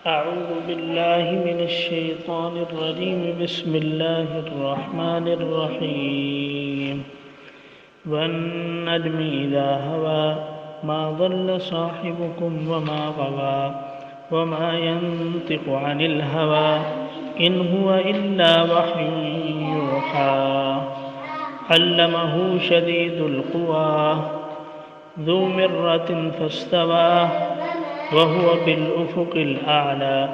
أعوذ بالله من الشيطان الرجيم. بسم الله الرحمن الرحيم. والنجم إذا هوى ما ضل صاحبكم وما غوى وما ينطق عن الهوى إن هو إلا وحي يوحى علمه شديد القوى ذو مرة فاستوى وهو بالأفق الأعلى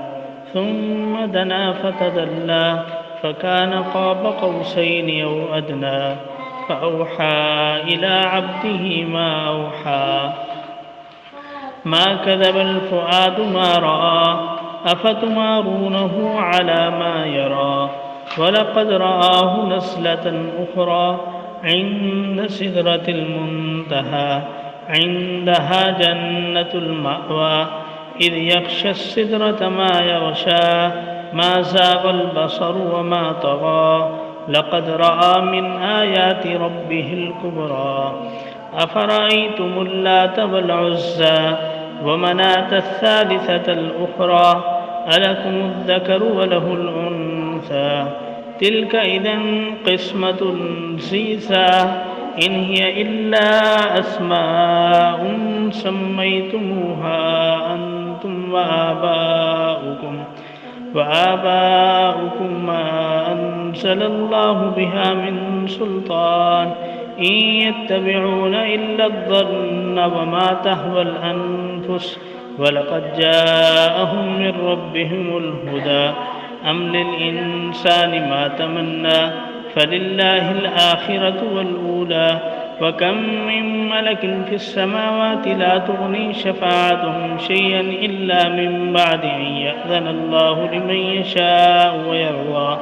ثم دنا فتدلى فكان قاب قوسين أو أدنى فأوحى إلى عبده ما أوحى ما كذب الفؤاد ما رأى أفتمارونه على ما يرى ولقد رآه نزلة أخرى عند سدرة المنتهى عندها جنة المأوى إذ يغشى السدرة ما يغشى ما زاغ البصر وما طغى لقد رأى من آيات ربه الكبرى أفرأيتم اللات والعزى ومناة الثالثة الأخرى ألكم الذكر وله الأنثى تلك إذا قسمة ضيزى إن هي إلا أسماء سميتموها أنتم وآباؤكم ما أنزل الله بها من سلطان إن يتبعون إلا الظن وما تهوى الأنفس ولقد جاءهم من ربهم الهدى أم للإنسان ما تمنى فلله الآخرة والأولى وكم من ملك في السماوات لا تغني شفاعتهم شيئا إلا من بعد أن يأذن الله لمن يشاء ويرضى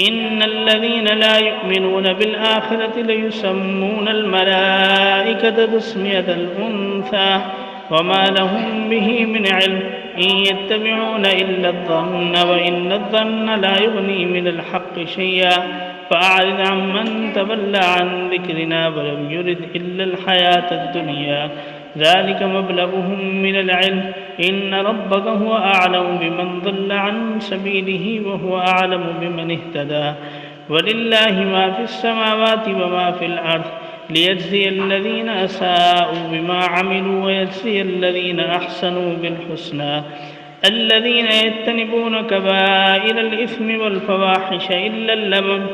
إن الذين لا يؤمنون بالآخرة ليسمون الملائكة تسمية الأنثى وما لهم به من علم إن يتبعون إلا الظن وإن الظن لا يغني من الحق شيئا فأعرض عمن تولى عن ذكرنا ولم يرد إلا الحياة الدنيا ذلك مبلغهم من العلم إن ربك هو أعلم بمن ضل عن سبيله وهو أعلم بمن اهتدى ولله ما في السماوات وما في الأرض ليجزي الذين أساءوا بما عملوا ويجزي الذين أحسنوا بالحسنى الذين يجتنبون كبائر الإثم والفواحش إلا اللمم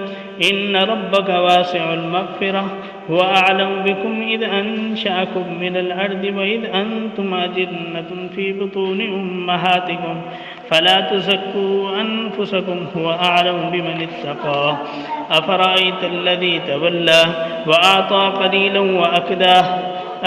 إن ربك واسع المغفرة هو أعلم بكم إذ أنشأكم من الأرض وإذ أنتم أجنة في بطون أمهاتكم فلا تزكوا أنفسكم هو أعلم بمن اتقى أفرأيت الذي تولى وأعطى قليلا وأكدى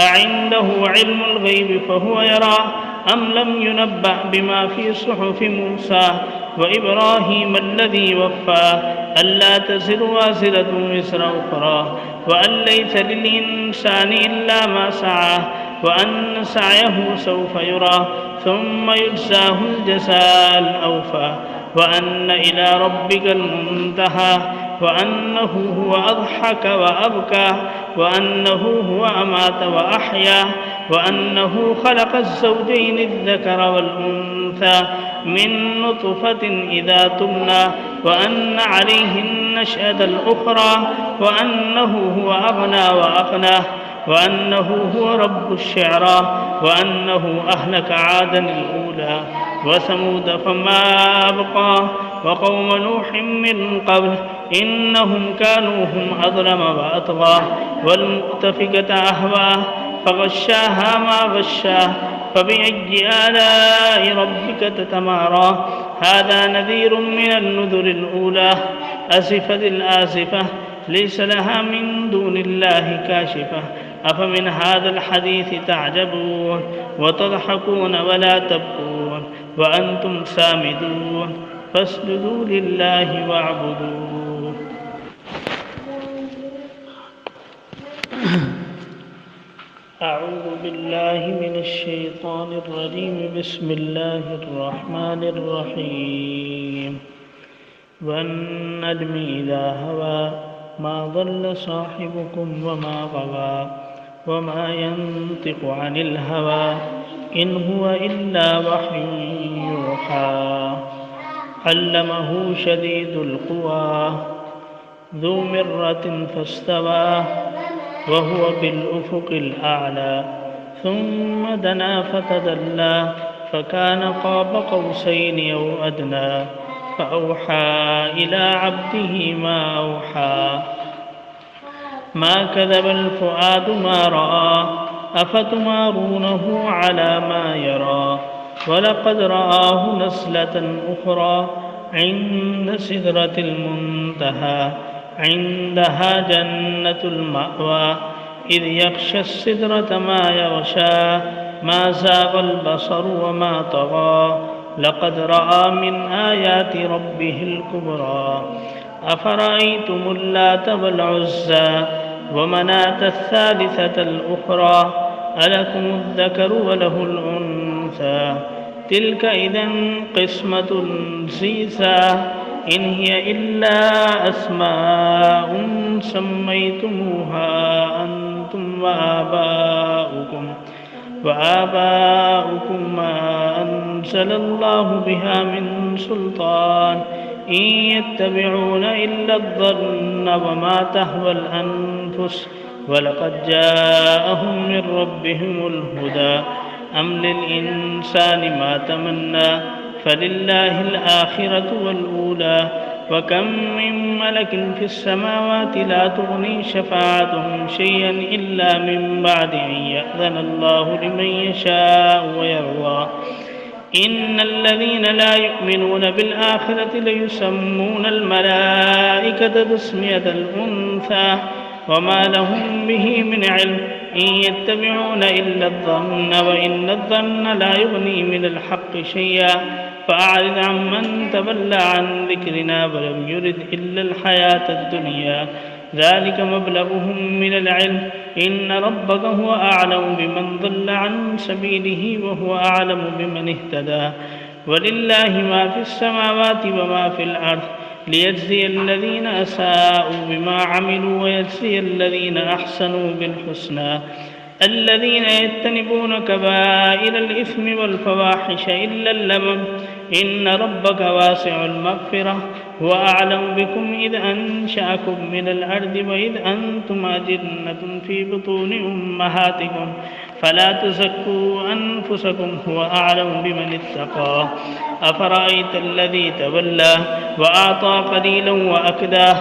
أعنده علم الغيب فهو يرى أم لم ينبأ بما في صحف موسى وإبراهيم الذي وفى ألا تزر وازرة وزر أخرى وأن ليس للإنسان إلا ما سعى وأن سعيه سوف يرى ثم يجزاه الجزاء الأوفى وأن إلى ربك المنتهى وأنه هو أضحك وأبكى وأنه هو أمات وأحيا وأنه خلق الزوجين الذكر والأنثى من نطفة إذا تمنى وأن عليه النشأة الأخرى وأنه هو أغنى وأقنى وأنه هو رب الشعرى وأنه أهلك عادا الأولى وثمود فما أبقى وقوم نوح من قبل إنهم كانوا هم أظلم وأطغى والمؤتفكة أهوى فغشاها ما غشاه فبأي آلاء ربك تتمارى هذا نذير من النذر الأولى أزفت الآزفة ليس لها من دون الله كاشفة أفمن هذا الحديث تعجبون وتضحكون ولا تبكون وأنتم سامدون فاسجدوا لله واعبدوا. أعوذ بالله من الشيطان الرجيم. بسم الله الرحمن الرحيم. والنجم إذا هوى ما ضل صاحبكم وما غوى وما ينطق عن الهوى إن هو إلا وحي يوحى علمه شديد القوى ذو مرة فاستوى وهو بالأفق الأعلى ثم دنا فتدلى فكان قاب قوسين أو أدنى فأوحى إلى عبده ما أوحى ما كذب الفؤاد ما رأى أفتمارونه على ما يرى ولقد رآه نزلة أخرى عند سدرة المنتهى عندها جنة المأوى إذ يغشى السدرة ما يغشى ما زاغ البصر وما طغى لقد رأى من آيات ربه الكبرى أفرأيتم اللات والعزى ومناة الثالثة الأخرى ألكم الذكر وله الأنثى تلك إذا قسمة ضيزى إن هي إلا أسماء سميتموها أنتم وآباؤكم ما أنزل الله بها من سلطان إن يتبعون إلا الظن وما تهوى الأنفس ولقد جاءهم من ربهم الهدى أم للإنسان ما تمنى فلله الآخرة والأولى وكم من ملك في السماوات لا تغني شفاعتهم شيئا إلا من بعد أن يأذن الله لمن يشاء ويرضى إن الذين لا يؤمنون بالآخرة ليسمون الملائكة تسمية الأنثى وما لهم به من علم إن يتبعون إلا الظن وإن الظن لا يغني من الحق شيئا فأعرض عمن تولى عن ذكرنا ولم يرد إلا الحياة الدنيا ذلك مبلغهم من العلم إن ربك هو أعلم بمن ضل عن سبيله وهو أعلم بمن اهتدى ولله ما في السماوات وما في الأرض ليجزي الذين أساءوا بما عملوا ويجزي الذين أحسنوا بالحسنى الذين يجتنبون كبائر الإثم والفواحش إلا اللمم إن ربك واسع المغفرة هو أعلم بكم إذ أنشأكم من الأرض وإذ أنتم أجنة في بطون أمهاتكم فلا تزكوا أنفسكم هو أعلم بمن اتقى أفرأيت الذي تولى وأعطى قليلا وأكدى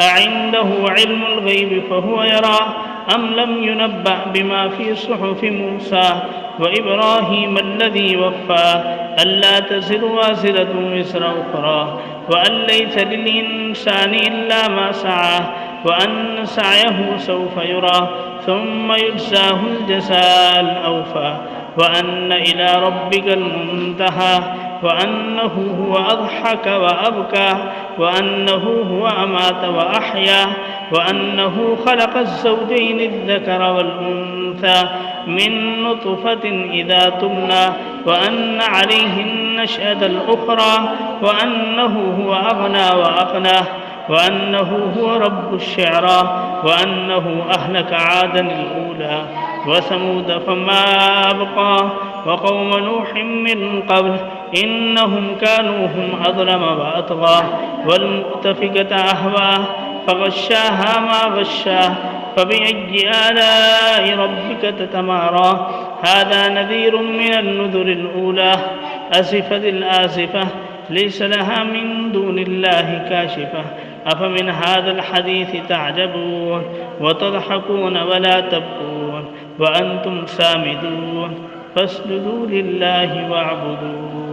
أعنده علم الغيب فهو يرى أم لم ينبأ بما في صحف موسى وإبراهيم الذي وفى ألا تزر وازرة وزر أخرى وأن ليس للإنسان إلا ما سعى وأن سعيه سوف يرى ثم يجزاه الجزاء الأوفى وأن إلى ربك المنتهى وأنه هو أضحك وأبكى وأنه هو أمات وأحيا وأنه خلق الزوجين الذكر والأنثى من نطفة إذا تمنى وأن عليه النشأة الأخرى وأنه هو أغنى وأقنى وأنه هو رب الشعرى وأنه أهلك عادا الأولى وثمود فما أبقى وقوم نوح من قبل إنهم كانوا هم أظلم وأطغى والمؤتفكة أهوى فغشاها ما غشاه فبأي آلاء ربك تتمارى هذا نذير من النذر الأولى أزفت الآزفة ليس لها من دون الله كاشفة أفمن هذا الحديث تعجبون وتضحكون ولا تبكون وأنتم سامدون فاسجدوا لله واعبدوا